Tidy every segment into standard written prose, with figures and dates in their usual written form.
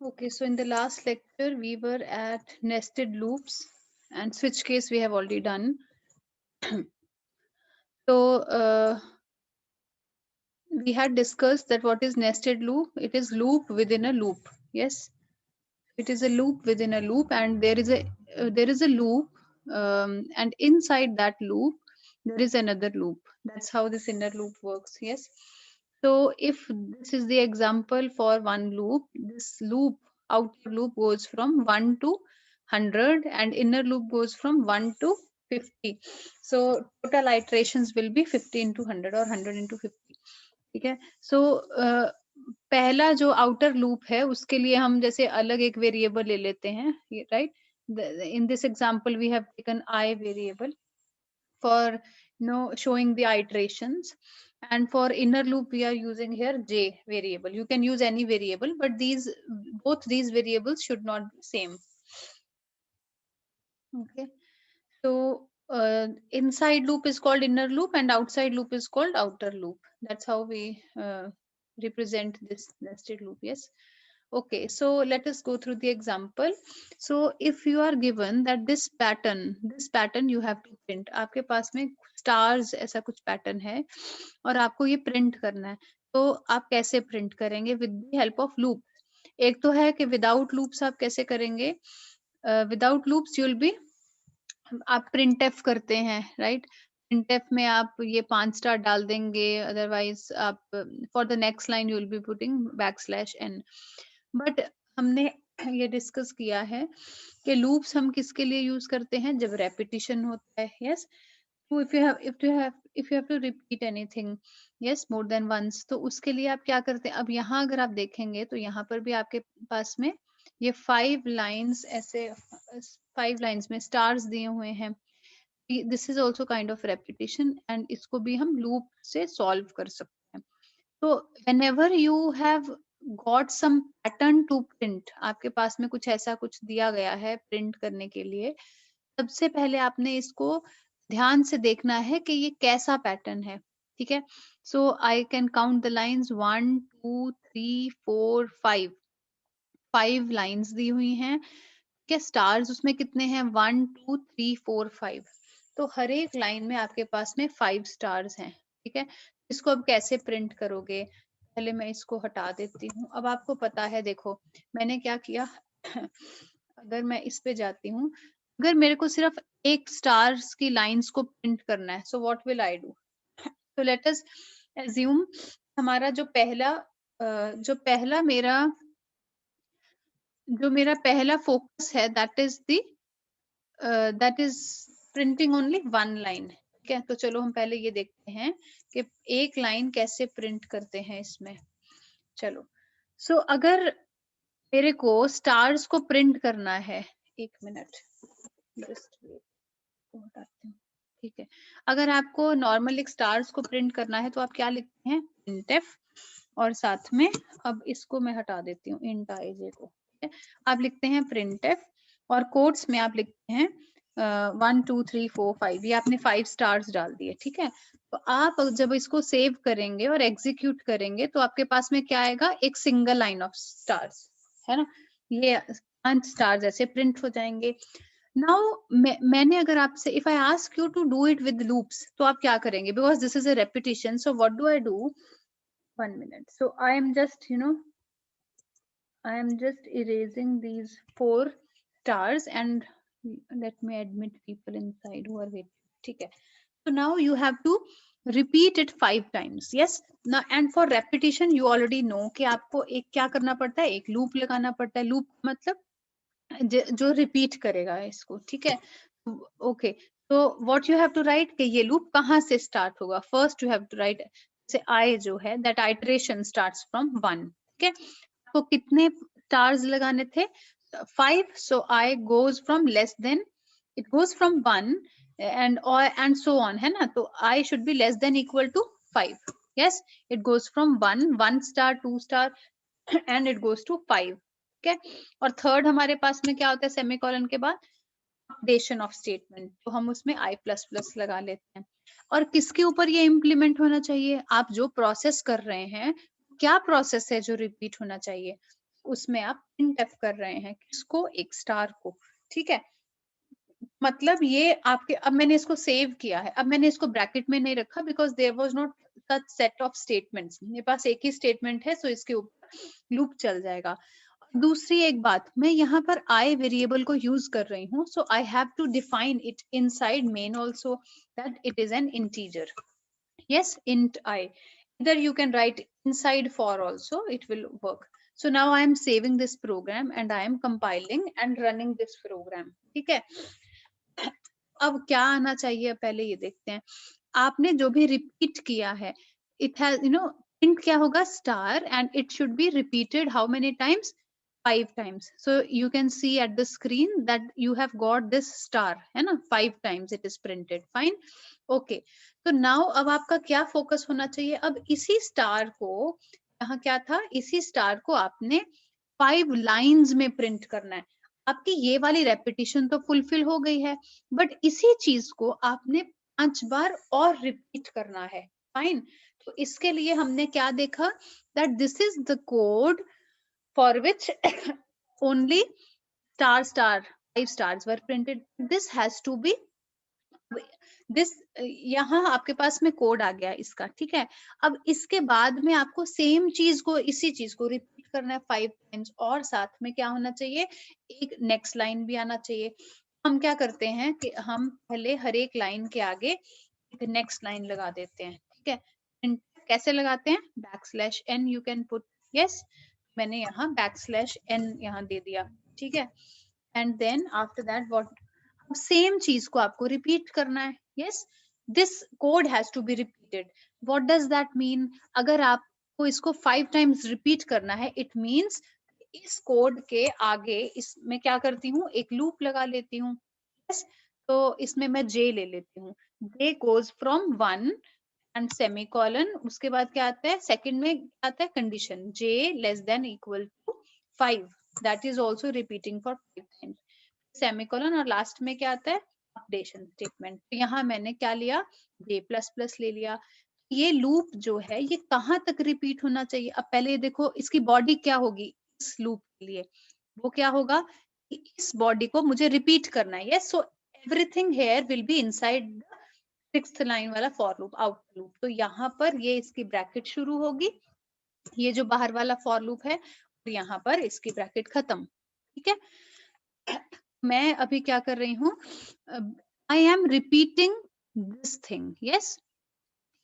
Okay, so in the last lecture, we were at nested loops and switch case we have already done. So we had discussed that what is nested loop? It is loop within a loop. Yes, it is a loop within a loop, and there is a loop, and inside that loop there is another loop. That's how this inner loop works. Yes. So if this is the example for one loop, this loop, outer loop, goes from 1 to 100 and inner loop goes from 1 to 50. So total iterations will be 50 into 100 or 100 into 50. ठीक है. So पहला जो outer loop है उसके लिए हम जैसे अलग एक वेरिएबल ले लेते हैं, right. In this example we have taken I variable for showing the iterations, and for inner loop we are using here J variable. You can use any variable, but both these variables should not be same. Okay, so inside loop is called inner loop and outside loop is called outer loop. That's how we represent this nested loop. Yes. Okay, so let us go through the example. So if you are given that this pattern you have to print, आपके पास में stars ऐसा कुछ pattern है और आपको ये print करना है, तो आप कैसे print करेंगे? With the help of loop. एक तो है कि without loops आप कैसे करेंगे? Without loops you will be, आप printf करते हैं, right? printf में आप ये 5 स्टार डाल देंगे, अदरवाइज आप for the next line you will be putting \n. But हमने ये डिस्कस किया है कि लूप्स हम किसके लिए यूज करते हैं? जब रेपिटिशन होता है. यस. तो if you have to repeat anything, yes, more than once, तो उसके लिए आप क्या करते हैं? अब यहाँ अगर आप देखेंगे तो यहाँ पर भी आपके पास में ये 5 लाइंस, ऐसे 5 लाइंस में स्टार्स दिए हुए हैं. This is also kind of repetition and इसको भी हम लूप से सॉल्व कर सकते हैं. तो whenever you have got some pattern to print, आपके पास में कुछ ऐसा कुछ दिया गया है प्रिंट करने के लिए, सबसे पहले आपने इसको ध्यान से देखना है कि ये कैसा पैटर्न है. ठीक है. So I can count the lines 1 2 3 4 5 lines दी हुई हैं. क्या स्टार्स उसमें कितने हैं? 1 2 3 4 5. तो हर एक लाइन में आपके पास में 5 स्टार्स हैं. ठीक है. इसको अब कैसे प्रिंट करोगे? पहले मैं इसको हटा देती हूँ. अब आपको पता है, देखो मैंने क्या किया. अगर मैं इस पे जाती हूँ, अगर मेरे को सिर्फ एक स्टार्स की लाइंस को प्रिंट करना है, so what will I do? तो लेट अस एज्यूम हमारा जो पहला मेरा पहला फोकस है, that is printing only one line. ठीक है. तो चलो हम पहले ये देखते हैं कि एक लाइन कैसे प्रिंट करते हैं इसमें. चलो. सो अगर मेरे को स्टार्स को प्रिंट करना है, एक मिनट जस्ट हटाती हूँ. ठीक है. अगर आपको नॉर्मल एक स्टार्स को प्रिंट करना है तो आप क्या लिखते हैं? printf, और साथ में अब इसको मैं हटा देती हूँ, int ij को. ठीक है. आप लिखते हैं printf और कोट्स में आप लिखते हैं 1 2 3 4 5. ये आपने 5 स्टार्स डाल दिए. ठीक है. तो आप जब इसको सेव करेंगे और एग्जीक्यूट करेंगे तो आपके पास में क्या आएगा? एक सिंगल लाइन ऑफ स्टार्स, है ना. ये 5 स्टार्स ऐसे प्रिंट हो जाएंगे. नाउ मैंने अगर आपसे, if I ask you to do it with loops, तो आप क्या करेंगे? Because this is a repetition. So what do I do? 1 minute. So I am just erasing these 4 stars and let me admit people inside who are waiting. ठीक है. So now you have to repeat it 5 times. Yes. Now and for repetition you already know कि आपको एक क्या करना पड़ता है? एक loop लगाना पड़ता है. Loop मतलब जो रिपीट करेगा इसको. ठीक है. ओके. तो what you have to write कि ये लूप कहाँ से स्टार्ट होगा. First you have to write से आई जो है, दैट आइटरेशन स्टार्ट्स फ्रॉम 1. ठीक है. तो कितने स्टार्स लगाने थे? 5. So I goes from less than, it goes from 1 and so on, है ना. तो I should be less than equal to 5. yes, it goes from 1 star, 2 star and it goes to 5. ठीक है. और थर्ड हमारे पास में क्या होता है? सेमीकोलन के बाद अपडेशन ऑफ स्टेटमेंट, तो हम उसमें i++ लगा लेते हैं. और किसके ऊपर ये इम्प्लीमेंट होना चाहिए? आप जो प्रोसेस कर रहे हैं, क्या प्रोसेस है जो रिपीट होना चाहिए? उसमें आप printf कर रहे हैं, किसको? एक स्टार को, ठीक है। मतलब ये आपके, अब मैंने इसको सेव किया है, अब मैंने इसको ब्रैकेट में नहीं रखा because there was not such set of statements, मेरे पास एक ही स्टेटमेंट है, सो इसके ऊपर लूप चल जाएगा। दूसरी एक बात, मैं यहाँ पर आई वेरिएबल को यूज कर रही हूँ, so I have to define it inside main also that it is an integer. Yes, int I. Either you can write inside for also, it will work. So now I am saving this program and I am compiling and running this program. ठीक है, अब क्या आना चाहिए पहले ये देखते हैं। आपने जो भी रिपीट किया है, it has, you know, int क्या होगा? Star, and it should be repeated how many times? 5 times. So you can see at the screen that you have got this star, है ना? 5 times it is printed. Fine. Okay. तो now अब आपका क्या focus होना चाहिए? अब इसी स्टार को, यहाँ क्या था? इसी स्टार को आपने 5 लाइंस में प्रिंट करना है। आपकी ये वाली रेपिटेशन तो फुलफिल हो गई है, बट इसी चीज को आपने 5 बार और रिपीट करना है। फाइन। तो इसके लिए हमने क्या देखा? That this is the code for which only star 5 stars were printed. This has to be this, यहाँ आपके पास में कोड आ गया इसका, ठीक है। अब इसके बाद में आपको सेम चीज को, इसी चीज को रिपीट करना है 5 टाइम्स, और साथ में क्या होना चाहिए? एक नेक्स्ट लाइन भी आना चाहिए। हम क्या करते हैं कि हम पहले हर एक लाइन के आगे एक नेक्स्ट लाइन लगा देते हैं, ठीक है। कैसे लगाते हैं? \n you can put, yes, मैंने यहाँ \n यहाँ दे दिया, ठीक है। And then after that what, same चीज को आपको रिपीट करना है। Yes, this code has to be repeated. What does that mean? अगर आपको इसको 5 टाइम्स रिपीट करना है, इट मीन्स इस कोड के आगे इसमें क्या करती हूँ? एक लूप लगा लेती हूँ। यस, तो इसमें मैं j ले लेती हूँ। j goes from 1 and semicolon, उसके बाद क्या आता है? सेकंड में क्या आता है? Condition j less than equal to 5, that is also repeating for 5 times, semicolon, और लास्ट में क्या आता है? Updation statement. तो यहाँ मैंने क्या लिया? j++ ले लिया। ये लूप जो है ये कहाँ तक रिपीट होना चाहिए? अब पहले देखो इसकी बॉडी क्या होगी इस लूप के लिए, वो क्या होगा? इस बॉडी को मुझे रिपीट करना है। Yes, so everything here will be inside 6th line वाला फॉर लूप, आउट लूप। तो यहाँ पर ये इसकी ब्रैकेट शुरू होगी, ये जो बाहर वाला फॉर लूप है, और यहाँ पर इसकी ब्रैकेट खत्म, ठीक है। मैं अभी क्या कर रही हूँ? I am repeating this thing, yes,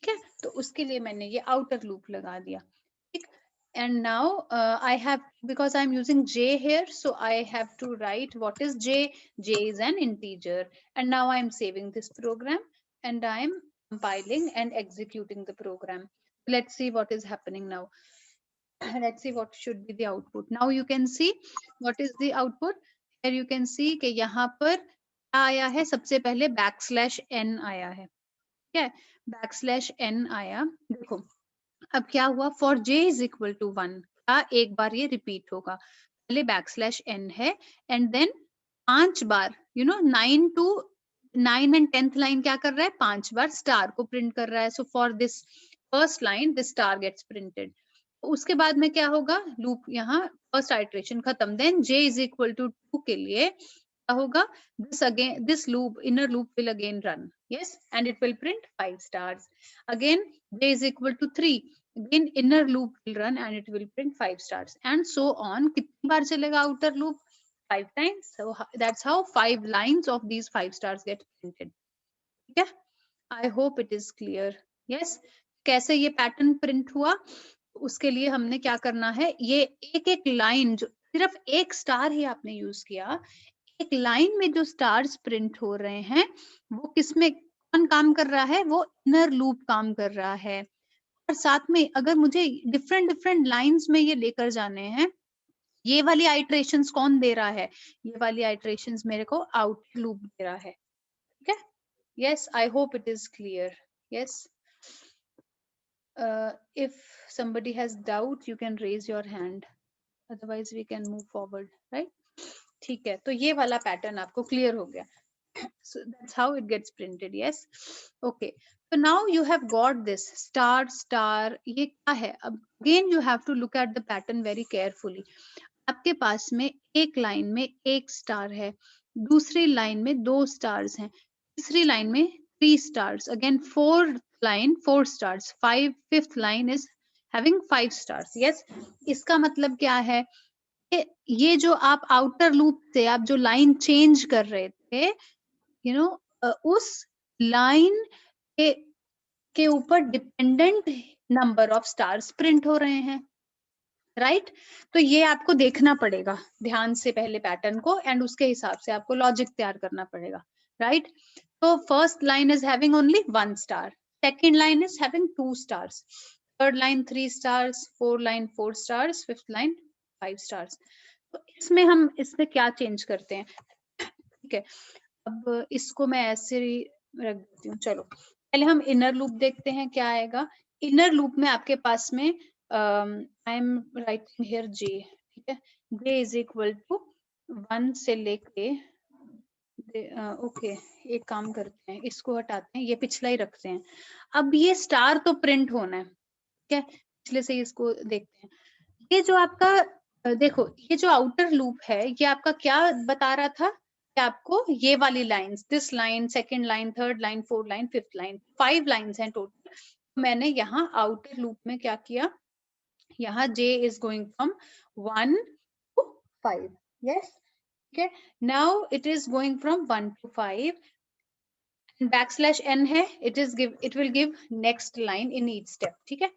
ठीक है। तो उसके लिए मैंने ये आउटर लूप लगा दिया, ठीक। And now I have, because I'm using j here, so I have to write what is j. J is an integer, and now I'm saving this program and I'm compiling and executing the program. Let's see what is happening now. Let's see what should be the output. Now you can see what is the output. Here you can see कि यहाँ पर क्या आया है? सबसे पहले \n आया है, ठीक है। \n आया, देखो अब क्या हुआ? For j is equal to 1, क्या एक बार ये रिपीट होगा? पहले \n है, एंड देन 5 बार, you know 9 and 10th line क्या कर रहा है? 5 बार स्टार को प्रिंट कर रहा है। So for this first line this star gets printed. उसके बाद में क्या होगा? लूप यहाँ फर्स्ट आइटरेशन खत्म, then j is equal to 2 के लिए क्या होगा? this loop, inner loop will again run, yes, and it will print 5 stars. Again j is equal to 3, again inner loop will run and it will print 5 stars, and so on. कितनी बार चलेगा outer loop? 5 times. So that's how 5 lines of these 5 stars get printed. ठीक है, I hope it is clear. Yes, कैसे ये pattern print हुआ? उसके लिए हमने क्या करना है? ये एक एक लाइन, जो सिर्फ एक स्टार ही आपने यूज किया, एक लाइन में जो स्टार्स प्रिंट हो रहे हैं, वो किसमें कौन काम कर रहा है? वो इनर लूप काम कर रहा है। और साथ में अगर मुझे डिफरेंट डिफरेंट लाइंस में ये लेकर जाने हैं, ये वाली आइटरेशंस कौन दे रहा है? ये वाली आइटरेशंस मेरे को आउट लूप दे रहा है, ठीक है। Yes, I hope it is clear. Yes, if somebody has doubt you can raise your hand, otherwise we can move forward, right? ठीक है, तो ये वाला पैटर्न आपको क्लियर हो गया। So that's how it gets printed. Yes, okay, so now you have got this star. ये क्या है? अब again you have to look at the pattern very carefully. आपके पास में एक लाइन में एक स्टार है, दूसरी लाइन में 2 स्टार्स हैं, तीसरी लाइन में 3 stars, again fourth line 4 stars, fifth line is having 5 stars. Yes, इसका मतलब क्या है? ये जो आप आउटर लूप से आप जो लाइन चेंज कर रहे थे, यू नो, उस लाइन के ऊपर dependent number of stars print हो रहे हैं, राइट? तो ये आपको देखना पड़ेगा ध्यान से पहले पैटर्न को, एंड उसके हिसाब से आपको लॉजिक तैयार करना पड़ेगा, राइट? तो first line is having only 1 star, second line is having 2 stars, third line 3 stars, fourth line 4 stars, fifth line 5 stars. तो इसमें क्या चेंज करते हैं? ठीक है, अब इसको मैं ऐसे ही रख देती हूँ। चलो पहले हम इनर लूप देखते हैं क्या आएगा। इनर लूप में आपके पास में आई एम राइटिंग हियर जे, ठीक है, जे इज इक्वल टू 1 से लेके ओके, एक काम करते हैं, इसको हटाते हैं, ये पिछला ही रखते हैं। अब ये स्टार तो प्रिंट होना है, ठीक है, पिछले से इसको देखते हैं। ये जो आपका देखो, ये जो आउटर लूप है, ये आपका क्या बता रहा था कि आपको ये वाली lines, this line, second line, third line, fourth line, fifth line, 5 lines हैं टोटल। मैंने यहाँ आउटर लूप में क्या किया, यहाँ j is going from 1 to 5, yes, okay, now it is going from 1 to 5, backslash n है, it will give next line in each step, ठीक है।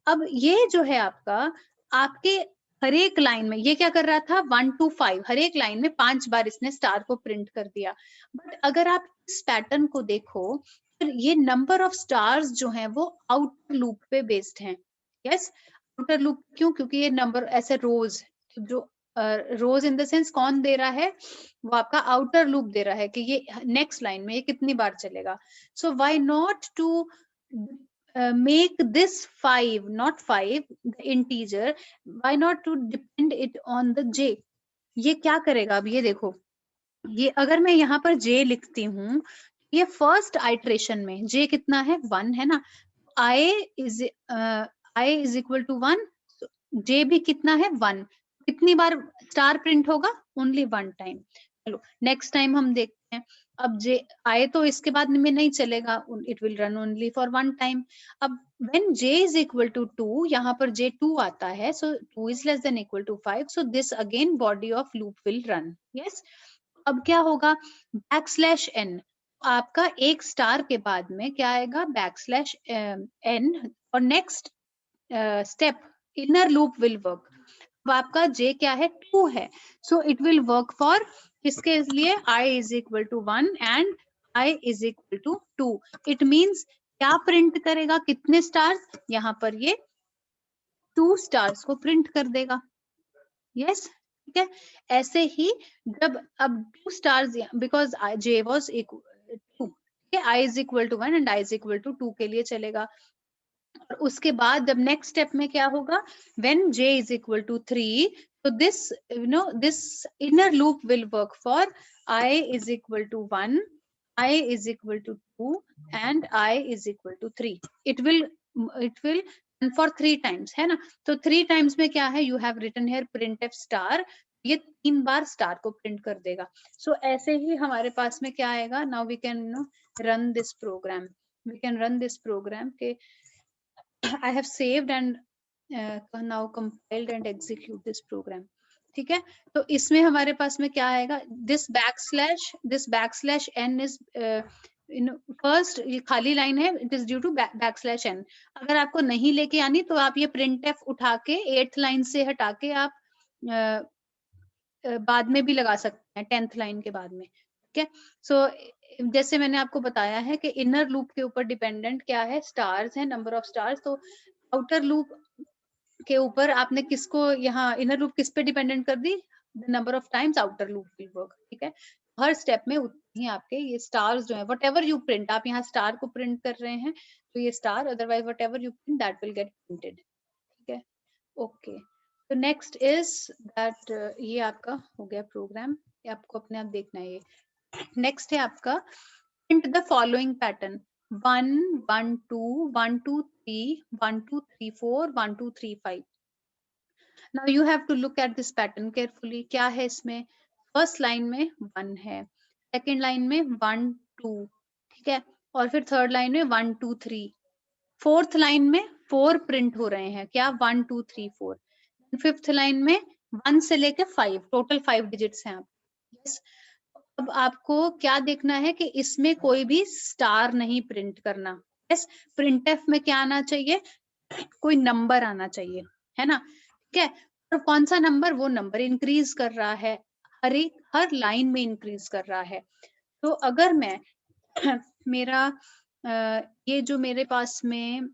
अब ये जो है आपके हर एक लाइन में ये क्या कर रहा था, 1 to 5, हर एक लाइन में 5 बार इसने स्टार को प्रिंट कर दिया। बट अगर आप इस पैटर्न को देखो, फिर ये नंबर ऑफ स्टार्स जो हैं वो आउटर लूप पे बेस्ड हैं। यस, आउटर लूप क्यों? क्योंकि ये नंबर ऐसे रोज, जो रोज इन द सेंस कौन दे रहा है, वो आपका आउटर लूप दे रहा है कि ये नेक्स्ट लाइन में ये कितनी बार चलेगा। So why not to make this 5 not 5 the integer, why not to depend it on the j? ये क्या करेगा, अब ये देखो, ये अगर मैं यहाँ पर j लिखती हूँ, ये फर्स्ट आइट्रेशन में j कितना है, 1 है ना, i is equal to 1, j भी कितना है, 1, कितनी बार स्टार प्रिंट होगा, ओनली 1 टाइम। चलो नेक्स्ट टाइम हम देखते हैं। अब j i तो इसके बाद में नहीं चलेगा, it will run only for 1 time. अब when j is equal to 2, यहाँ पर j 2 आता है, so 2 is less than equal to 5, so this again body of loop will run, yes। अब क्या होगा, बैकस्लैश n, आपका एक स्टार के बाद में क्या आएगा, बैकस्लैश n, और next step inner loop will work. अब आपका j क्या है, 2 है, so it will work for किसके लिए, i is equal to 1 and i is equal to 2। It means क्या प्रिंट करेगा, कितने स्टार्स, यहाँ पर ये 2 स्टार्स को प्रिंट कर देगा। यस, ठीक है। ऐसे ही जब अब 2 stars, because j was equal 2, i is equal to 1 and i is equal to 2 के लिए चलेगा। और उसके बाद जब नेक्स्ट स्टेप में क्या होगा, when j is equal to 3, so this inner loop will work for I is equal to 1, I is equal to 2 and I is equal to 3। it will run for 3 times, है ना। तो 3 times में क्या है, you have written here printf star, ये 3 बार star को print कर देगा। सो ऐसे ही हमारे पास में क्या आएगा, now we can run this program, के I have saved and now compiled and execute this program, ठीक है। तो इसमें हमारे पास में क्या आएगा, this backslash n is first, ये खाली लाइन है, it is due to backslash n। अगर आपको नहीं लेके आनी तो आप ये printf उठा के 8th लाइन से हटा के आप बाद में भी लगा सकते हैं, 10th लाइन के बाद में, ठीक है। सो जैसे मैंने आपको बताया है कि इनर लूप के ऊपर डिपेंडेंट क्या है, स्टार्स है, नंबर ऑफ स्टार्स। तो आउटर लूप के ऊपर आपने किसको, यहाँ इनर लूप किस पे डिपेंडेंट कर दी, number of times outer loop will work, ठीक है। हर स्टेप में उतनी ही आपके ये स्टार्स जो है, वट एवर यू प्रिंट, आप यहाँ स्टार को प्रिंट कर रहे हैं तो ये star, otherwise what ever you print that will get printed, ठीक है। ओके, तो नेक्स्ट इज दैट, ये आपका हो गया प्रोग्राम, ये आपको अपने आप देखना है। ये नेक्स्ट है आपका print the following pattern, 1 1 2 1 2 3 1 2 3 4 1 2 3 5। Now you have to look at this pattern carefully. क्या है इसमें? फर्स्ट लाइन में 1 है, सेकेंड लाइन में 1 2, ठीक है, और फिर थर्ड लाइन में 1 2 3, फोर्थ लाइन में 4 प्रिंट हो रहे हैं. क्या? 1 2 3 4. फिफ्थ लाइन में 1 से लेके 5, टोटल 5 डिजिट्स हैं. यस. अब आपको क्या देखना है कि इसमें कोई भी स्टार नहीं प्रिंट करना. यस. प्रिंटफ में क्या आना चाहिए? कोई नंबर आना चाहिए, है ना? ठीक है. और कौन सा नंबर? वो नंबर इंक्रीज कर रहा है, हर लाइन में इंक्रीज कर रहा है. तो अगर मैं मेरा ये जो मेरे पास में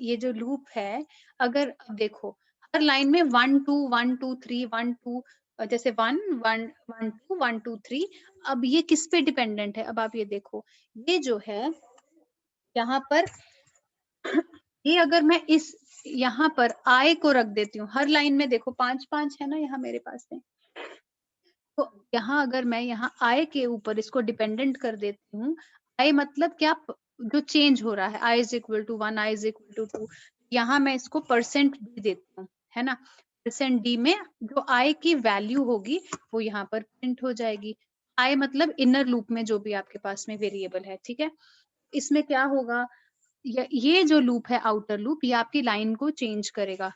ये जो लूप है, अगर देखो हर लाइन में 1 2 1 2 3 1 2, जैसे 1 1 1 2 1 2 3. अब ये किस पे डिपेंडेंट है? अब आप ये देखो, ये जो है यहाँ पर ये अगर मैं इस यहाँ पर आई को रख देती हूँ, हर लाइन में देखो 5 5 है ना यहाँ मेरे पास में. तो यहाँ अगर मैं यहाँ आई के ऊपर इसको डिपेंडेंट कर देती हूँ, आई मतलब क्या? जो चेंज हो रहा है, I is equal to 1, I is equal to 2, यहाँ मैं इसको परसेंट डी देती हूँ, है ना? परसेंट डी में जो आई की वैल्यू होगी वो यहाँ पर प्रिंट हो जाएगी. आई मतलब इनर लूप में जो भी आपके पास में वेरिएबल है, ठीक है. इसमें क्या होगा? ये जो लूप है आउटर लूप, ये आपकी लाइन को चेंज करेगा.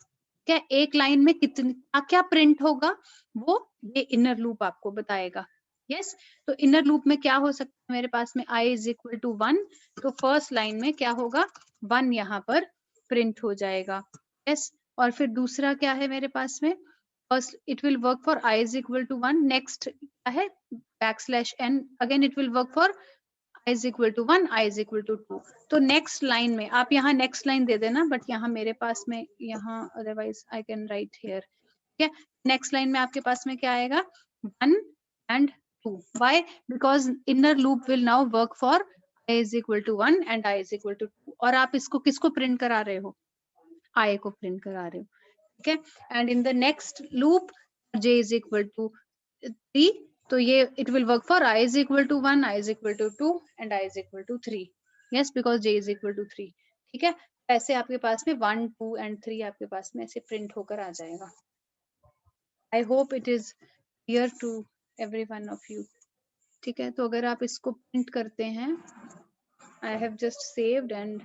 क्या? एक लाइन में कितना क्या प्रिंट होगा वो ये इनर लूप आपको बताएगा. यस. तो इनर लूप में क्या हो सकता है मेरे पास में? आई इज इक्वल टू 1, तो फर्स्ट लाइन में क्या होगा? 1 यहाँ पर प्रिंट हो जाएगा. यस. और फिर दूसरा क्या है मेरे पास में? First it will work for i is equal to 1. Next क्या है? Backslash n, again it will work for i is equal to 1, i is equal to 2. तो नेक्स्ट लाइन में आप यहाँ नेक्स्ट लाइन दे देना, बट यहाँ मेरे पास में यहाँ otherwise I can write here. ठीक है. नेक्स्ट लाइन में आपके पास में क्या आएगा? 1 and 2. Why? Because inner loop will now work for i is equal to 1 and i is equal to 2. और आप इसको किसको प्रिंट करा रहे हो? i को प्रिंट करा रहे हो. ठीक है. And in the next loop j is equal to 3, तो ये it will work for i is equal to 1, i is equal to 2 and i is equal to 3. yes, because j is equal to 3. ठीक है. ऐसे आपके पास में 1 2 and 3 आपके पास में ऐसे प्रिंट होकर आ जाएगा. I hope it is clear to every one of you. ठीक है. तो अगर आप इसको प्रिंट करते हैं, I have just saved and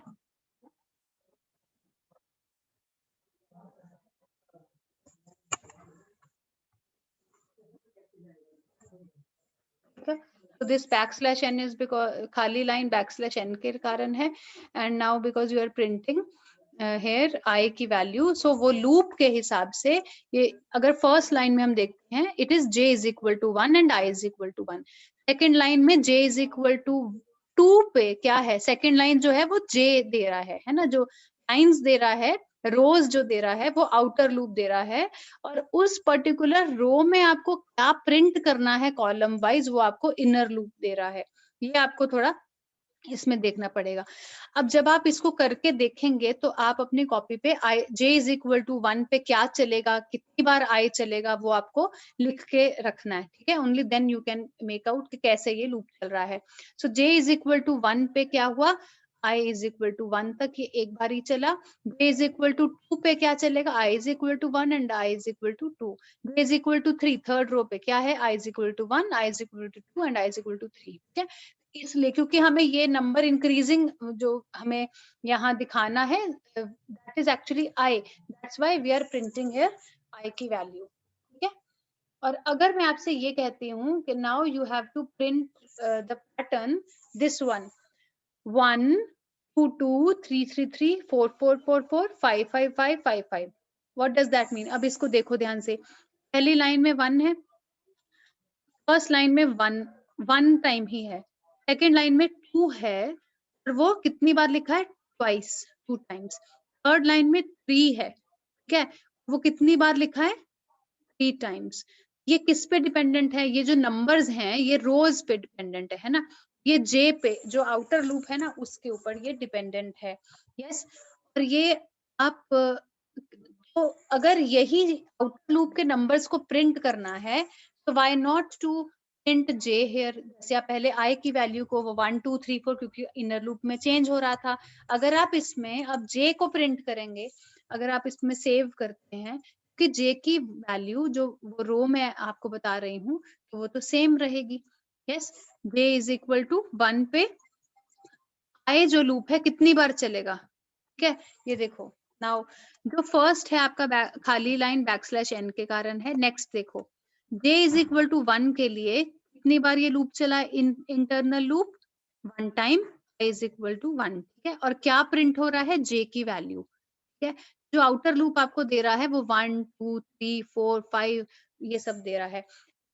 so this backslash n is because खाली लाइन backslash n के कारण है, and now because you are printing here i की वैल्यू, so वो लूप के हिसाब से ये अगर फर्स्ट लाइन में हम देखते हैं it is j is equal to 1 and i is equal to 1. Second line में j is equal to 2 पे क्या है? सेकेंड लाइन जो है वो j दे रहा है ना? जो लाइंस दे रहा है, रोज जो दे रहा है वो आउटर लूप दे रहा है, और उस पर्टिकुलर रो में आपको क्या प्रिंट करना है कॉलम वाइज वो आपको इनर लूप दे रहा है. ये आपको थोड़ा इसमें देखना पड़ेगा. अब जब आप इसको करके देखेंगे तो आप अपनी कॉपी पे आई जे इज इक्वल टू 1 पे क्या चलेगा, कितनी बार आई चलेगा, वो आपको लिख के रखना है. ठीक है. Only then you can make out कि कैसे ये लूप चल रहा है. So j is equal to 1 पे क्या हुआ? i इज इक्वल टू 1 तक ये एक बार ही चला. j इज इक्वल टू 2 पे क्या चलेगा? i is equal to 1 and i is equal to 2. j is equal to 3 third row पे क्या है? i is equal to 1, i is equal to 2 and i is equal to 3. ठीक है. इसलिए क्योंकि हमें ये नंबर इंक्रीजिंग जो हमें यहाँ दिखाना है, that is actually i, that's why we are printing here i की वैल्यू. ठीक है. और अगर मैं आपसे ये कहती हूँ कि now you have to print the pattern this one, 1 2 2 3 3 3 4 4 4 4 5 5 5 5 5, what does that mean? अब इसको देखो ध्यान से. पहली लाइन में 1 है, फर्स्ट लाइन में 1 टाइम ही है, सेकेंड लाइन में 2 है और वो कितनी बार लिखा है? Twice, 2 times. थर्ड लाइन में 3 है, ठीक है, वो कितनी बार लिखा है? 3 टाइम्स. ये किस पे डिपेंडेंट है? ये जो नंबर्स हैं ये रोज पे डिपेंडेंट है ना? ये जे पे जो आउटर लूप है ना उसके ऊपर ये डिपेंडेंट है. यस. और ये आप तो अगर यही आउटर लूप के नंबर्स को प्रिंट करना है तो why not to print j here. जैसे आप पहले i की वैल्यू को वो 1 2 3 4 क्योंकि इनर लूप में चेंज हो रहा था, अगर आप इसमें अब j को प्रिंट करेंगे, अगर आप इसमें सेव करते हैं क्योंकि जे की वैल्यू जो वो रो में आपको बता रही हूँ तो वो तो सेम रहेगी। Yes, j is equal to 1 पे आई जो लूप है कितनी बार चलेगा, ठीक है। ये देखो नाउ जो फर्स्ट है आपका खाली लाइन बैकस्लैश एन के कारण है। नेक्स्ट देखो j इज इक्वल टू 1 के लिए कितनी बार ये लूप चला, internal loop 1 time is equal to 1, ठीक है। और क्या प्रिंट हो रहा है, j की वैल्यू, ठीक है। जो आउटर लूप आपको दे रहा है वो 1 2 3 4 5 ये सब दे रहा है।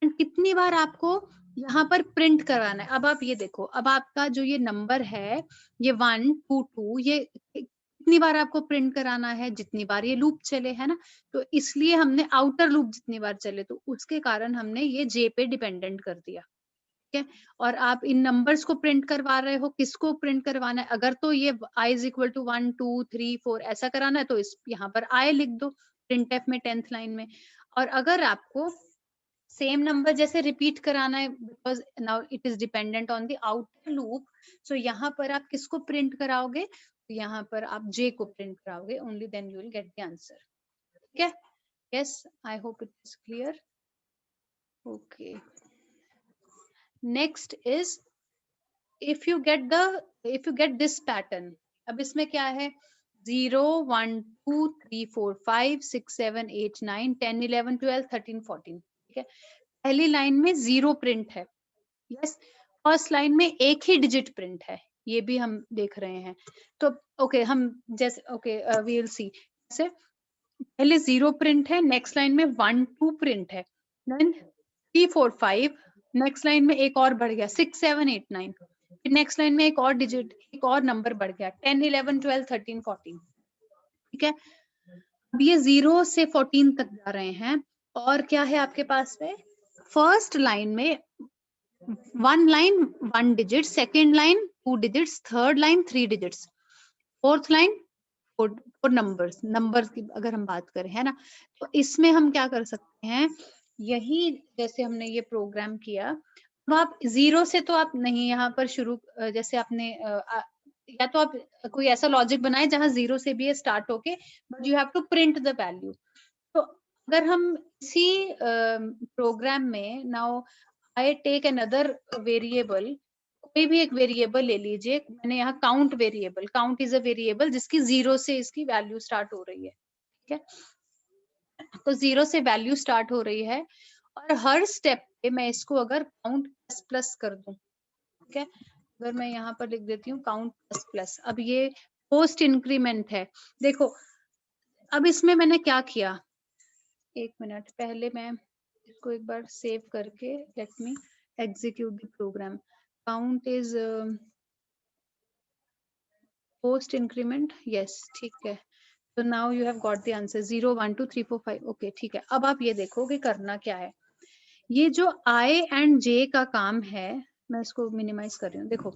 एंड कितनी बार आपको यहाँ पर प्रिंट कराना है। अब आप ये देखो, अब आपका जो ये नंबर है ये 1 2 2 ये कितनी बार आपको प्रिंट कराना है, जितनी बार ये लूप चले, है ना। तो इसलिए हमने आउटर लूप जितनी बार चले तो उसके कारण हमने ये जे पे डिपेंडेंट कर दिया, ठीक है। और आप इन नंबर्स को प्रिंट करवा रहे हो, किसको प्रिंट करवाना है, अगर तो ये i इज इक्वल टू 1 2 3 4 ऐसा कराना है तो इस यहाँ पर i लिख दो प्रिंट एफ में 10th लाइन में। और अगर आपको सेम नंबर जैसे रिपीट कराना है because now it is dependent on the outer loop, so यहाँ पर आप किसको प्रिंट कराओगे, तो यहाँ पर आप j को प्रिंट कराओगे, only then you will get the answer, ठीक है। Yes, I hope it is clear. Okay, next is if you get this pattern, अब इसमें क्या है 0 1 2 3 4 5 6 7 8 9 10 11 12 13 14, ठीक है। पहली लाइन में 0 प्रिंट है, यस। फर्स्ट लाइन में एक ही डिजिट प्रिंट है, ये भी हम देख रहे हैं। तो ओके हम जैसे ओके वी विल सी, जैसे पहले 0 प्रिंट है, नेक्स्ट लाइन में 1 2 प्रिंट है, देन 3 4 5, नेक्स्ट लाइन में एक और बढ़ गया 6 7 8 9, फिर नेक्स्ट लाइन में एक और डिजिट, एक और नंबर बढ़ गया 10 11 12 13 14, ठीक है। अब ये 0 से 14 तक जा रहे हैं। और क्या है आपके पास में, फर्स्ट लाइन में 1 line 1 digit, second line 2 digits, third line 3 digits, fourth line 4 numbers की अगर हम बात करें, है ना। तो इसमें हम क्या कर सकते हैं, यही जैसे हमने ये प्रोग्राम किया, अब आप 0 से तो आप नहीं यहाँ पर शुरू, जैसे आपने या तो आप कोई ऐसा लॉजिक बनाए जहां 0 से भी स्टार्ट होके, but you have to print the value. तो अगर हम इसी प्रोग्राम में now I take another variable, कोई भी एक वेरिएबल ले लीजिए, मैंने यहाँ count variable, count is a variable जिसकी 0 से इसकी वैल्यू स्टार्ट हो रही है, ठीक है। तो 0 से वैल्यू स्टार्ट हो रही है और हर स्टेप पे मैं इसको अगर काउंट प्लस प्लस कर दूं, ठीक है। अगर मैं यहाँ पर लिख देती हूँ काउंट प्लस प्लस, अब ये पोस्ट इंक्रीमेंट है। देखो अब इसमें मैंने क्या किया, एक मिनट पहले मैं इसको एक बार सेव करके let me execute the program. Count is post increment, yes, ठीक है। तो now you have got the answer 0 1 2 3 4 5, okay ठीक है। अब आप ये देखो कि करना क्या है, ये जो i एंड j का काम है, मैं इसको मिनिमाइज कर रही हूँ। देखो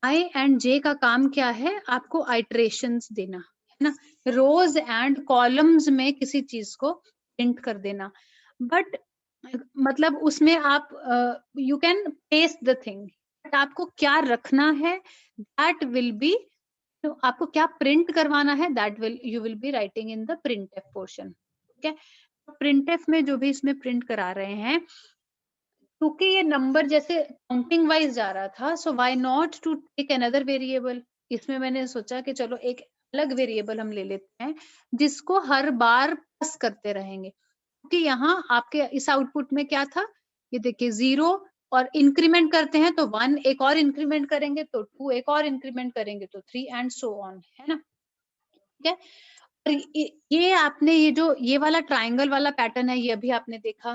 i एंड j का काम क्या है, आपको आइट्रेशंस देना, है ना, रोज एंड कॉलम्स में किसी चीज को प्रिंट कर देना। बट मतलब उसमें आप you can paste the thing, but आपको क्या रखना है दैट विल बी, तो आपको क्या प्रिंट करवाना है that will you will be writing in the print F portion, ठीक है। प्रिंट एफ में जो भी इसमें प्रिंट करा रहे हैं, क्योंकि ये नंबर जैसे काउंटिंग वाइज जा रहा था, so why not to take another variable. इसमें मैंने सोचा कि चलो एक अलग वेरिएबल हम ले लेते हैं जिसको हर बार प्लस करते रहेंगे, क्योंकि यहाँ आपके इस आउटपुट में क्या था, ये देखिए 0 और इंक्रीमेंट करते हैं तो 1, एक और इंक्रीमेंट करेंगे तो 2, एक और इंक्रीमेंट करेंगे तो 3 एंड सो ऑन, है ना, ठीक है। और ये आपने ये जो ये वाला ट्राइंगल वाला पैटर्न है, ये अभी आपने देखा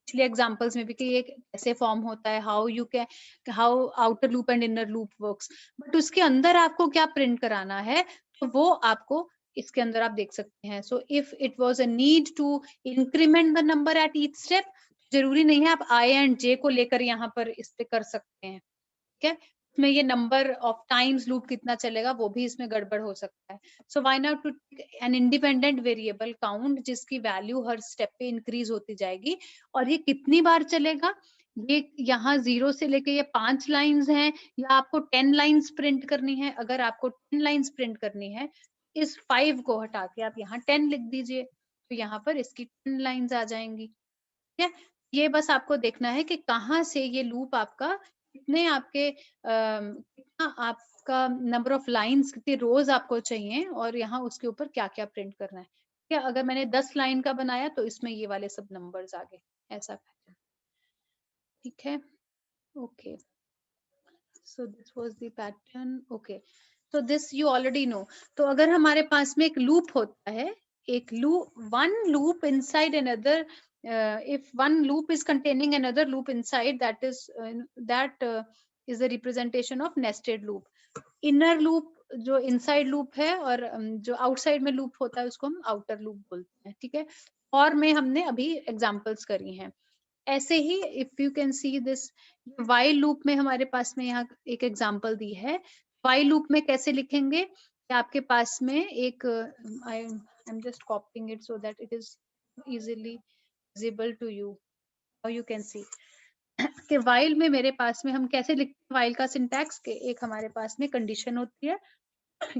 पिछले एग्जांपल्स में भी कि ये कैसे फॉर्म होता है, how you can how outer loop and inner loop works. But उसके अंदर आपको क्या प्रिंट कराना है, तो वो आपको इसके अंदर आप देख सकते हैं। So if it was a need to increment the number at each step, जरूरी नहीं है आप आई एंड जे को लेकर यहाँ पर इस पे कर सकते हैं, ठीक है। इसमें ये नंबर ऑफ टाइम्स लूप कितना चलेगा वो भी इसमें गड़बड़ हो सकता है। So why not to an independent variable count जिसकी वैल्यू हर स्टेप पे इंक्रीज होती जाएगी, और ये कितनी बार चलेगा, ये यहाँ 0 से लेके ये 5 लाइंस हैं या आपको 10 लाइंस प्रिंट करनी है। अगर आपको 10 लाइंस प्रिंट करनी है, इस 5 को हटा के आप यहाँ 10 लिख दीजिए, तो यहाँ पर इसकी 10 लाइंस आ जाएंगी। ठीक है, ये बस आपको देखना है कि कहाँ से ये लूप आपका कितने आपके कितना आपका नंबर ऑफ लाइंस, कितनी रोज आपको चाहिए और यहाँ उसके ऊपर क्या क्या प्रिंट करना है। ठीक है, अगर मैंने 10 लाइन का बनाया तो इसमें ये वाले सब नंबर्स आ गए, ऐसा पैटर्न। ठीक है, okay, so this was the pattern. Okay, तो दिस यू ऑलरेडी नो। तो अगर हमारे पास में एक लूप होता है, एक loop, one loop inside another, if one loop is containing another loop inside, that is the representation of nested loop. inner loop जो इनसाइड लूप है और जो आउटसाइड में लूप होता है उसको हम आउटर लूप बोलते हैं। ठीक है, और में हमने अभी एग्जांपल्स करी हैं। ऐसे ही if you can see this while loop में हमारे पास में यहाँ एक एग्जांपल दी है। वाइल लूप में कैसे लिखेंगे कि आपके पास में एक I am just copying it so that it is easily visible to you, how you can see कि वाइल में मेरे पास में हम कैसे लिखते हैं वाइल का सिंटैक्स के, एक हमारे पास में कंडीशन होती है,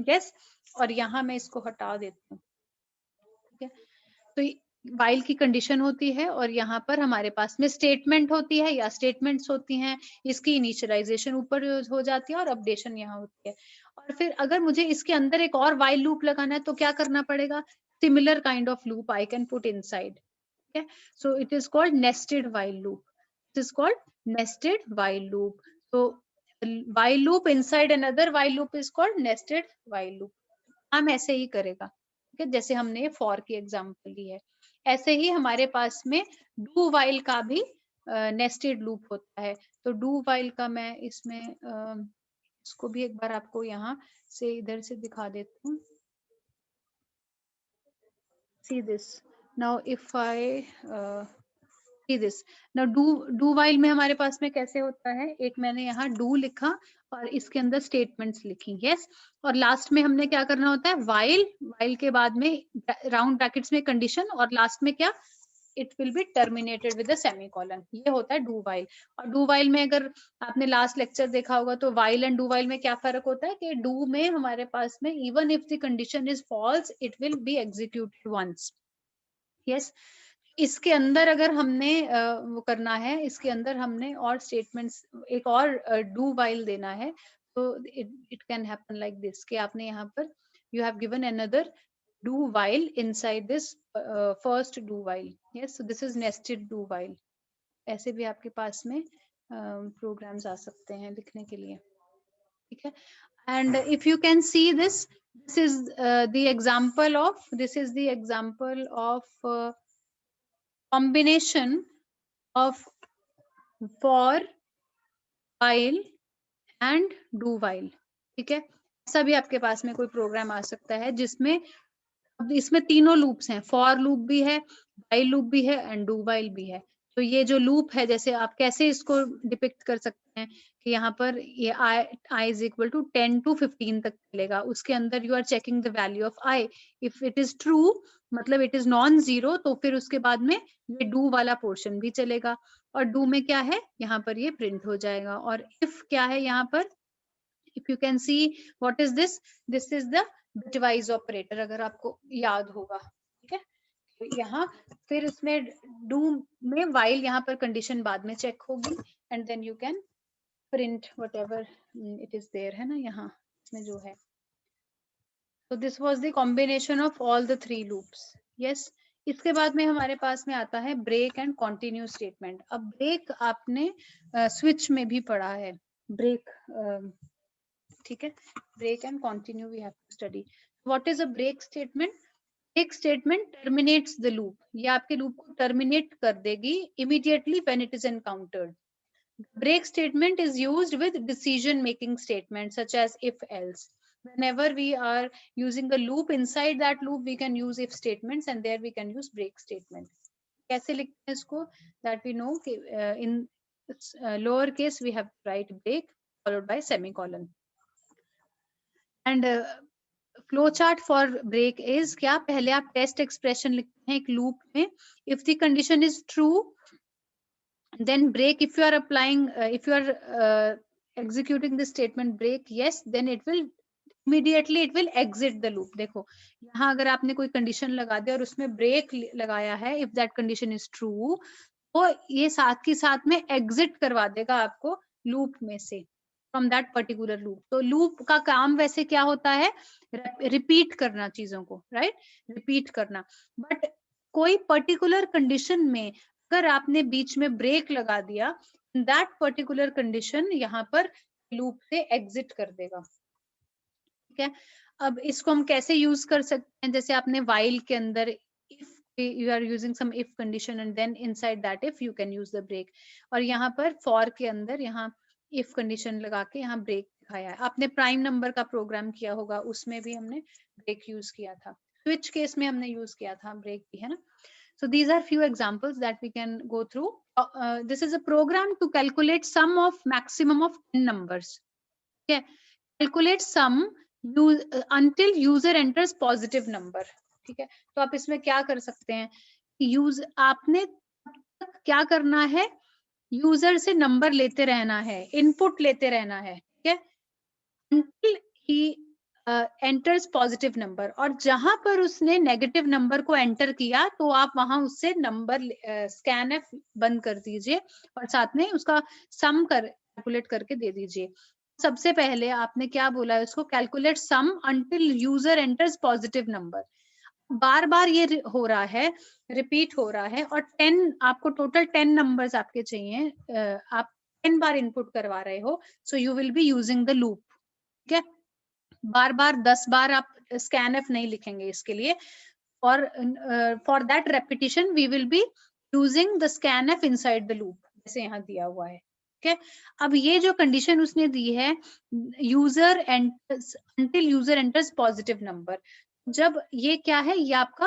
यस, और यहाँ मैं इसको हटा देती हूँ। ठीक है, तो वाइल की कंडीशन होती है और यहाँ पर हमारे पास में स्टेटमेंट होती है या स्टेटमेंट्स होती हैं, इसकी इनिशियलाइजेशन ऊपर हो जाती है और अपडेशन यहाँ होती है। और फिर अगर मुझे इसके अंदर एक और वाइल लूप लगाना है तो क्या करना पड़ेगा, similar kind of loop I can put inside. Okay, so it is called nested while loop. It is called nested while loop. So while loop inside another while loop is called nested while loop. हम ऐसे ही करेगा, ठीक है, जैसे हमने for की example ली है, ऐसे ही हमारे पास में डू वाइल का भी नेस्टेड लूप होता है। तो डू वाइल का मैं इसमें इसको भी एक बार आपको यहाँ से इधर से दिखा देती हूँ। See this. Now if I see this. Now do while में हमारे पास में कैसे होता है, एक मैंने यहाँ do लिखा और इसके अंदर स्टेटमेंट्स लिखी, यस, और लास्ट में हमने क्या करना होता है, while के बाद में राउंड ब्रैकेट्स में कंडीशन और लास्ट में क्या, it will be terminated with a semicolon. ये होता है डू वाइल। और डू वाइल में अगर आपने लास्ट लेक्चर देखा होगा तो वाइल एंड डू वाइल में क्या फर्क होता है कि डू में हमारे पास में even if the condition is false it will be executed once, yes. इसके अंदर अगर हमने वो करना है, इसके अंदर हमने और स्टेटमेंट्स एक और डू वाइल देना है, तो it can happen like this कि आपने यहाँ पर you have given another do while inside this first do while, yes, so this is nested do while। ऐसे भी आपके पास में प्रोग्राम्स आ सकते हैं लिखने के लिए, ठीक है। and if you can see this, this is the example of combination of for while and do while, ठीक है। ऐसा भी आपके पास में कोई प्रोग्राम आ सकता है जिसमें अब इसमें तीनों लूप्स हैं, फॉर लूप भी है, वाइल लूप भी है एंड डू वाइल भी है। तो ये जो लूप है, जैसे आप कैसे इसको डिपिक्ट कर सकते हैं कि यहाँ पर ये i is equal to 10 to 15 तक चलेगा, उसके अंदर you are checking the value of i, if it is true मतलब इट इज नॉन जीरो, तो फिर उसके बाद में ये डू वाला पोर्शन भी चलेगा। और डू में क्या है, यहाँ पर ये प्रिंट हो जाएगा। और इफ क्या है यहाँ पर, if you can see what is this, this is the bitwise operator, अगर आपको याद होगा, ठीक है। तो यहाँ फिर इसमें डू में वाइल यहाँ पर कंडीशन बाद में चेक होगी and then you can print whatever it is there, है ना, यहाँ इसमें जो है। तो this was the combination of all the three loops, yes. इसके बाद में हमारे पास में आता है ब्रेक एंड कंटिन्यू स्टेटमेंट। अब ब्रेक आपने स्विच में भी पढ़ा है, ब्रेक, ठीक है, break and continue we have to study. What is a break statement? Break statement terminates the loop, ये आपके लूप को टर्मिनेट कर देगी immediately when it is encountered. Break statement is used with decision making statement such as if else. Whenever we are using a loop, inside that loop we can use if statements and there we can use break statement. कैसे लिखते हैं इसको? That we know in lower case we have to write break followed by semicolon. And flow chart for break is क्या, पहले आप test expression लिखते हैं एक लूप में, if the condition is true then break, if you are applying, if you are executing the statement break, yes, then it will immediately it will exit the loop. देखो यहाँ अगर आपने कोई condition लगा दिया और उसमें ब्रेक लगाया है, if that condition is true, तो ये साथ के साथ में एग्जिट करवा देगा आपको लूप में से, फ्रॉम दैट पर्टिकुलर लूप. तो लूप का काम वैसे क्या होता है, रिपीट करना चीजों को, राइट, रिपीट करना. बट कोई पर्टिकुलर कंडीशन में अगर आपने बीच में ब्रेक लगा दिया, दैट पर्टिकुलर कंडीशन यहाँ पर लूप से एग्जिट कर देगा. ठीक है, अब इसको हम कैसे यूज कर सकते हैं, जैसे आपने while के अंदर if you are using some if condition and then inside that if you can use the break, और यहाँ पर for के अंदर यहाँ if condition लगा के यहाँ break दिखाया है. आपने प्राइम नंबर का प्रोग्राम किया होगा, उसमें भी हमने break यूज किया था, स्विच केस में हमने यूज किया था break भी, है ना. So these are few examples that we can go through. This is a program to calculate sum of maximum of 10 numbers. Okay, calculate sum until user enters positive number. ठीक है, तो आप इसमें क्या कर सकते हैं, आपने क्या करना है, यूजर से नंबर लेते रहना है, इनपुट लेते रहना है. ठीक है, until he enters positive number, और जहां पर उसने नेगेटिव नंबर को एंटर किया तो आप वहां उससे नंबर स्कैन एफ बंद कर दीजिए और साथ में उसका सम कैलकुलेट करके दे दीजिए. सबसे पहले आपने क्या बोला है उसको, calculate sum until user enters positive number. बार बार ये हो रहा है, रिपीट हो रहा है, और 10 आपको टोटल 10 नंबर्स आपके चाहिए, आप 10 बार इनपुट करवा रहे हो, so you will be using the loop. ठीक है, बार बार 10 बार आप स्कैन एफ नहीं लिखेंगे इसके लिए, और for that repetition we will be using the scanf inside the loop, जैसे यहाँ दिया हुआ है. ठीक है, अब ये जो कंडीशन उसने दी है, user until user enters positive number, जब ये क्या है, ये आपका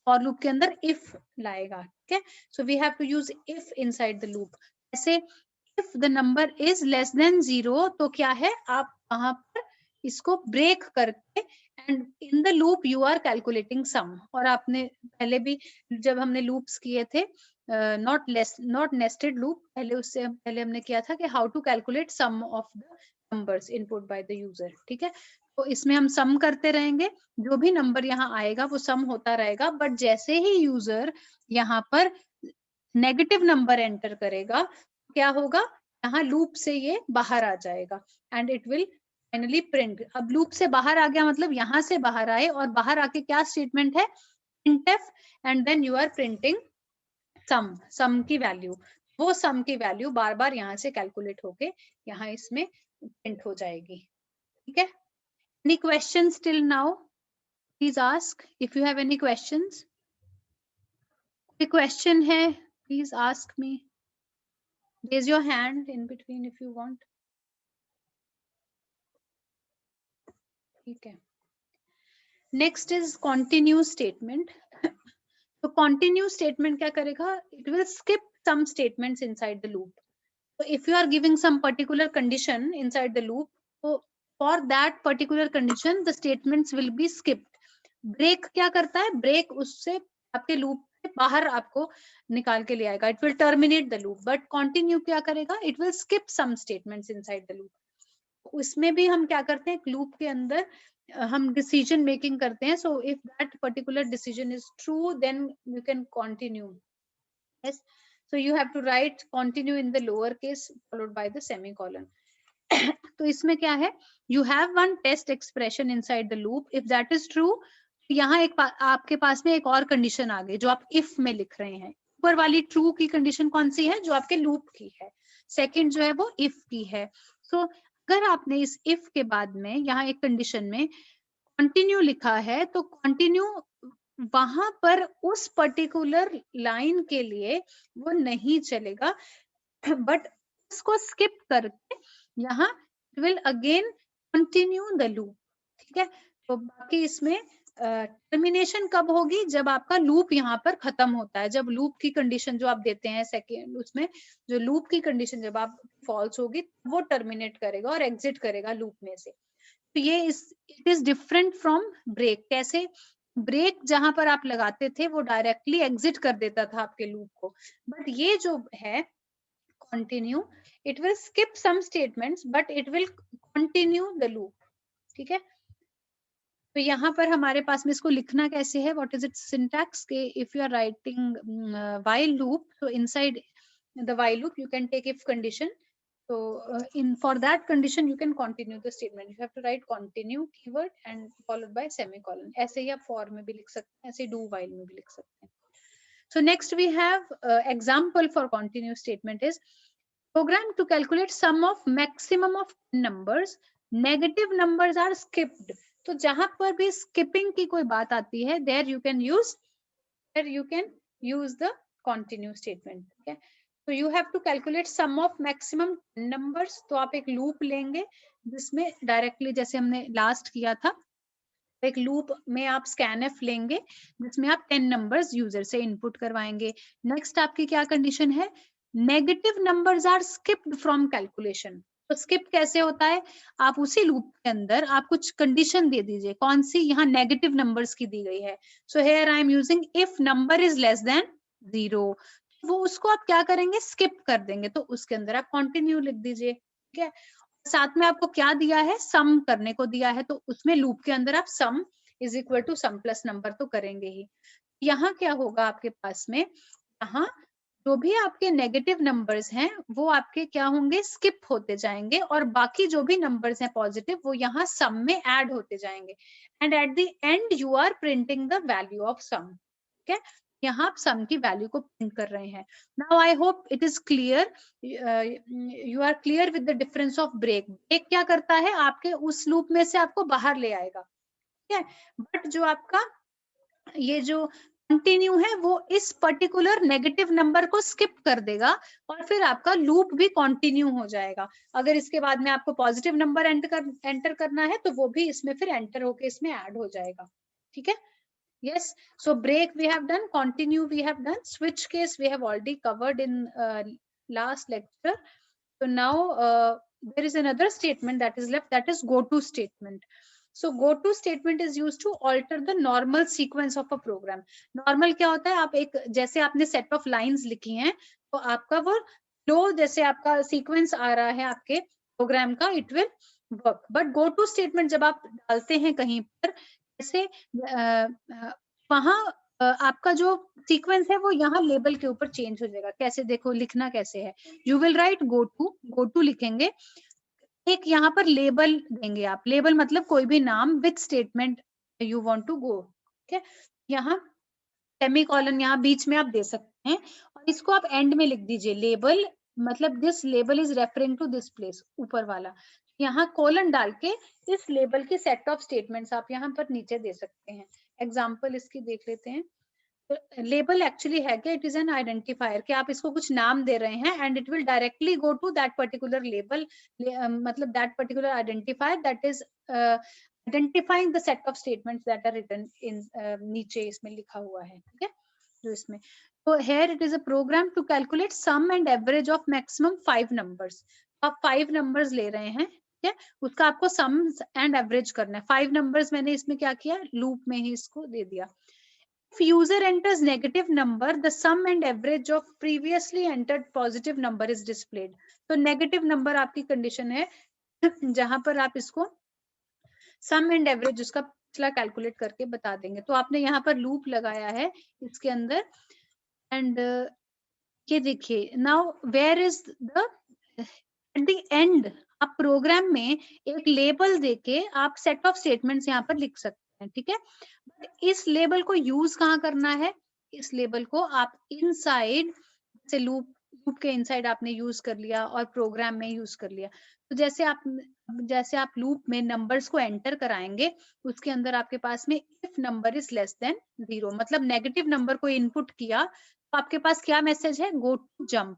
फॉर लूप के अंदर इफ लाएगा. ठीक है, so we have to use if inside the loop. ऐसे if the number is less than 0, तो क्या है, आप वहां पर इसको ब्रेक करके and in the loop you are calculating sum. और आपने पहले भी जब हमने लूप्स किए थे, नॉट नेस्टेड लूप, पहले उससे पहले हमने किया था कि how to calculate sum of the numbers input by the user. ठीक है, तो इसमें हम सम करते रहेंगे, जो भी नंबर यहाँ आएगा वो सम होता रहेगा, बट जैसे ही यूजर यहाँ पर नेगेटिव नंबर एंटर करेगा, क्या होगा, यहाँ लूप से ये बाहर आ जाएगा and it will finally print. अब लूप से बाहर आ गया मतलब यहाँ से बाहर आए, और बाहर आके क्या स्टेटमेंट है, printf, and then you are printing sum की वैल्यू. वो सम की वैल्यू बार बार यहाँ से कैलकुलेट होके यहाँ इसमें प्रिंट हो जाएगी. ठीक है, any questions till now? Please ask if you have any questions. कोई question है, please ask me. Raise your hand in between if you want. ठीक है, next is continue statement. तो continue statement क्या करेगा, it will skip some statements inside the loop. So if you are giving some particular condition inside the loop, so for that particular condition the statements will be skipped. break क्या करता है, break उससे आपके loop से बाहर आपको निकाल के ले आएगा, it will terminate the loop. but continue क्या करेगा, it will skip some statements inside the loop. उसमें भी हम क्या करते हैं, लूप के अंदर हम डिसीजन मेकिंग करते हैं. So if that particular decision is true then you can continue. Yes, so you have to write continue in the lower case followed by the semicolon. तो इसमें क्या है, you have one test expression inside the loop, if that is true, यहाँ एक आपके पास में एक और कंडीशन आ गई जो आप इफ में लिख रहे हैं. ऊपर वाली ट्रू की कंडीशन कौन सी है, जो आपके लूप की है. सेकंड जो है वो इफ की है. सो अगर आपने इस इफ के बाद में यहाँ एक कंडीशन में कंटिन्यू लिखा है, तो कंटिन्यू वहां पर उस पर्टिकुलर लाइन के लिए वो नहीं चलेगा, बट उसको स्किप करके यहाँ will again continue the loop. ठीक है, तो बाकी इसमें टर्मिनेशन कब होगी, जब आपका लूप यहाँ पर खत्म होता है, जब लूप की कंडीशन जो आप देते हैं सेकेंड, उसमें जो लूप की कंडीशन जब आप फॉल्स होगी वो टर्मिनेट करेगा और एग्जिट करेगा लूप में से. तो ये it is different from break. कैसे, ब्रेक जहां पर आप लगाते थे वो डायरेक्टली एग्जिट कर देता था आपके लूप को, बट ये जो है continue, it will skip some statements but it will continue the loop. ठीक है, तो यहाँ पर हमारे पास में इसको लिखना कैसे है, व्हाट इज इट सिंटैक्स के if you are writing while loop, तो inside the while loop you can take if condition, so in for that condition you can continue the statement, you have to write continue keyword and followed by semicolon, ऐसे ही आप for में भी लिख सकते हैं, ऐसे do while में भी लिख सकते हैं. So next we have example for continue statement is program to calculate sum of maximum of numbers, negative numbers are skipped. तो जहां पर भी skipping की कोई बात आती है, there you can use the continue statement. Okay, so you have to calculate sum of maximum numbers. तो आप एक लूप लेंगे जिसमें डायरेक्टली जैसे हमने लास्ट किया था, एक लूप में आप scanf लेंगे जिसमें आप 10 नंबर्स यूजर से इनपुट करवाएंगे. नेक्स्ट आपकी क्या कंडीशन है, negative numbers are skipped from calculation. तो स्किप कैसे होता है, आप उसी लूप के अंदर आप कुछ कंडीशन दे दीजिए, कौन सी, यहाँ नेगेटिव नंबर्स की दी गई है. So here I am using if number is less than 0, वो उसको आप क्या करेंगे, स्किप कर देंगे. तो उसके अंदर आप कंटिन्यू लिख दीजिए. ठीक है, साथ में आपको क्या दिया है, सम करने को दिया है, तो उसमें लूप के अंदर आप sum is equal to sum plus number तो करेंगे ही. यहाँ क्या होगा आपके पास में, यहाँ जो भी आपके नेगेटिव नंबर्स हैं वो आपके क्या होंगे, स्किप होते जाएंगे, और बाकी जो भी नंबर्स हैं पॉजिटिव वो यहाँ सम में ऐड होते जाएंगे. And at the end you are printing the value of sum. ठीक है, यहाँ आप सम की वैल्यू को प्रिंट कर रहे हैं. Now I hope it is clear, you are clear with the difference of break. Break क्या करता है, आपके उस लूप में से आपको बाहर ले आएगा. ठीक है, बट जो आपका ये जो कंटिन्यू है वो इस पर्टिकुलर नेगेटिव नंबर को स्किप कर देगा और फिर आपका लूप भी कंटिन्यू हो जाएगा. अगर इसके बाद में आपको पॉजिटिव नंबर एंटर करना है तो वो भी इसमें फिर एंटर होके इसमें ऐड हो जाएगा. ठीक है, yes, so break we have done, continue we have done, switch case we have already covered in last lecture. So now there is another statement that is left, that is go to statement. So go to statement is used to alter the normal sequence of a program. Normal क्या होता है, आप एक जैसे आपने set of lines लिखी हैं तो आपका वो flow जैसे आपका sequence आ रहा है आपके program का, it will work. But go to statement जब आप डालते हैं कहीं पर, जैसे वहां आपका जो सीक्वेंस है वो यहाँ लेबल के ऊपर चेंज हो जाएगा. कैसे, देखो लिखना कैसे है, you will write go to लिखेंगे, एक यहाँ पर लेबल देंगे आप, लेबल मतलब कोई भी नाम with statement you want to go. ठीक है, यहाँ सेमीकोलन यहाँ बीच में आप दे सकते हैं और इसको आप एंड में लिख दीजिए, लेबल मतलब this label is referring to this place, ऊपर वाला. यहाँ कोलन डाल के इस लेबल की सेट ऑफ स्टेटमेंट्स आप यहाँ पर नीचे दे सकते हैं. एग्जाम्पल इसकी देख लेते हैं. लेबल एक्चुअली है कि इट इज एन आइडेंटिफायर, कि आप इसको कुछ नाम दे रहे हैं and it will directly go to that particular label, मतलब that particular identifier that is identifying the set of statements that are written in, नीचे इसमें लिखा हुआ है. ठीक है, जो इसमें तो here it is a program to calculate sum and average of maximum 5 numbers. आप 5 numbers ले रहे हैं, ठीक है, उसका आपको sum and average करना है. 5 numbers मैंने इसमें क्या किया, लूप में ही इसको दे दिया. If user enters negative number, the sum and average of previously entered positive number is displayed. तो negative number आपकी condition है जहां पर आप इसको sum and average उसका पिछला कैलकुलेट करके बता देंगे. तो आपने यहाँ पर लूप लगाया है इसके अंदर एंड ये देखिए, now where is the at the end, आप प्रोग्राम में एक लेबल देके आप सेट ऑफ स्टेटमेंट्स यहाँ पर लिख सकते हैं. ठीक है, इस लेबल को यूज कहाँ करना है, इस लेबल को आप इनसाइड से लूप के इनसाइड आपने यूज कर लिया और प्रोग्राम में यूज कर लिया. तो जैसे आप लूप में नंबर्स को एंटर कराएंगे उसके अंदर आपके पास में if number is less than 0, मतलब नेगेटिव नंबर को इनपुट किया तो आपके पास क्या मैसेज है, गो टू जंप.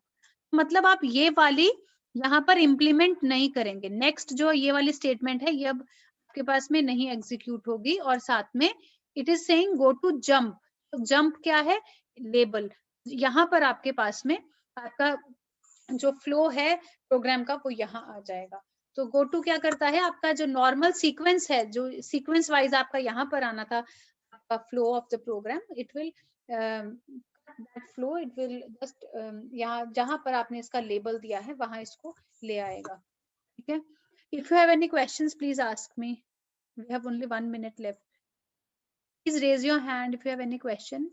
मतलब आप ये वाली यहाँ पर इम्प्लीमेंट नहीं करेंगे. नेक्स्ट जो ये वाली स्टेटमेंट है ये अब आपके पास में नहीं एग्जीक्यूट होगी, और साथ में it is saying go to jump. Jump क्या है, लेबल. यहाँ पर आपके पास में आपका जो फ्लो है प्रोग्राम का वो यहाँ आ जाएगा. तो गो टू क्या करता है, आपका जो नॉर्मल सीक्वेंस है, जो सीक्वेंस वाइज आपका यहाँ पर आना था, आपका flow of the program, it will that flow, it will just यहाँ जहां पर आपने इसका लेबल दिया है वहां इसको ले आएगा. ठीक है, if you have any questions please ask me, we have only 1 minute left. Please raise your hand if you have any question.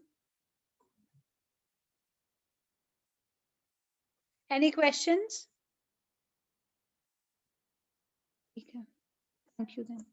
Any questions? Okay. Thank you then.